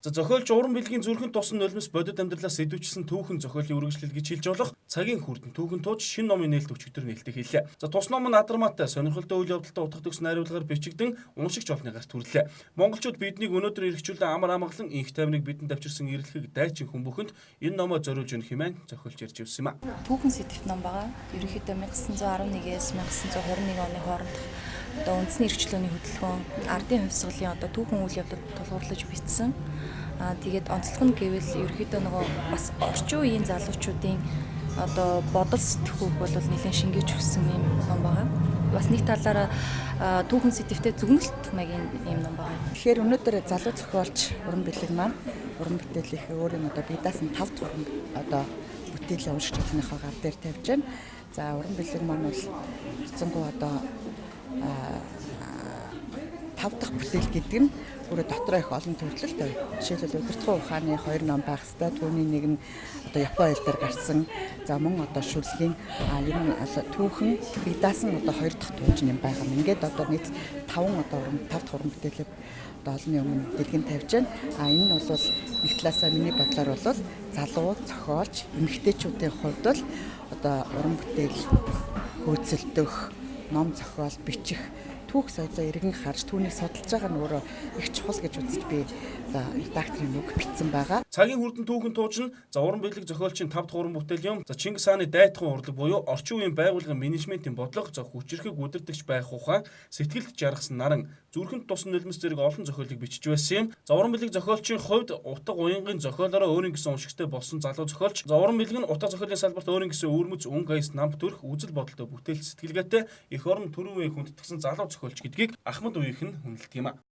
За зохиолч уран билгийн зүрхэнд тусан нулимс бодит амьдралаас сэдвчсэн түүхэн зохиолын үргэлжлэл гэж хэлж болох цагийн хүрдэн түүхэн тууч шинэ номын нээлт өчигдөр нээлттэй хэллээ. За тус ном нь Адармаатай сонирхолтой үйл явдалтай утга төгс найруулгаар бичигдэн уншигч олонний гарт хүрлээ. Монголчууд биднийг өнөөдөр эргчүүлэн амар амгалан инх тайвныг бидэнд авчирсан эрэлхэг дайчин хүн бүхэнд энэ номоо зориулж өгөх хэмээн зохиолч ярьж явсан юм а. Түүхэн сэдвт ном байгаа. Ерөнхийдөө 1911-ээс 1921 оны хооронд одоо үндэсний эрхчлөөний хөдөлгөөн, ардын хувьсгалын одоо түүхэн үйл явдал тулгуурлаж бичсэн. Тэгээд онцлог нь гэвэл ерөнхийдөө нөгөө бас орчин үеийн залуучуудын одоо бодол сэтгхүүг бол нэлээд шингээж өгсөн юм ном байгаа. Бас нэг талаараа түүхэн сэдвтэй зүгнэлт маягийн юм ном байгаа. Тэгэхээр өнөөдөр залуу зохиолч уран билэг маань уран бүтээлийнхээ өөрийн одоо бие даасан 5 дахь уран одоо бүтээлээ уншиж чадсныхаа гар дээр тавьж байна. За уран билэг маань бол хэцэнгүү одоо 5 дахь бүтээл гэдэг нь өөрөө дотроо их олон төрөлтэй. Жишээлбэл удирдлагын ухааны 2 ном байх хэвээр, түүний нэг нь одоо Япон хэл дээр гарсан. За мөн одоо шүлгийн ер нь түүхэн бие даасан одоо 2 дахь туужин юм байгаа юм. Ингээд одоо нийт 5 дахь уран бүтээлээ одоо олонний өмнө дэлгэн тавьж байна. Энэ нь бол нэг талаасаа миний бодлоор бол залуу зохиолч эмэгтэйчүүдийн хувьд бол одоо уран бүтээл хөөцөлдөх, ном зохиол бичих түүх соёлоо эргэн харж түүнийг судалж байгаа нь өөрөө их чухал гэж үзэж би редакторын үг бичсэн байгаа. Цагийн хүрдэн түүхэн тууч нь за уран билэг зохиолчийн 5 дахь уран бүтээл юм. За Чингис хааны дайтхан урлаг буюу орчин үеийн байгууллагын менежментийн бодлого за хүчирхэг удирдагч байх ухаан, сэтгэлд жаргасан наран, зүрхэнд тусан нулимс зэрэг олон зохиолыг бичиж байсан юм. За уран билэг зохиолчийн хувьд утга уянгийн зохиолороо өөрийн гэсэн уншигчтай болсон залуу зохиолч. За уран билэг нь утга зохиолын салбарт өөрийн гэсэн өвөрмөц өнгө аяс намп төрх үзэл бодолтой бүтээл сэтгэлгээтэй их орон төрийн үеийн хүндэтгсэн залуу зохиолч гэдгийг Ахмад Уяхан хүндэлдэг юм а.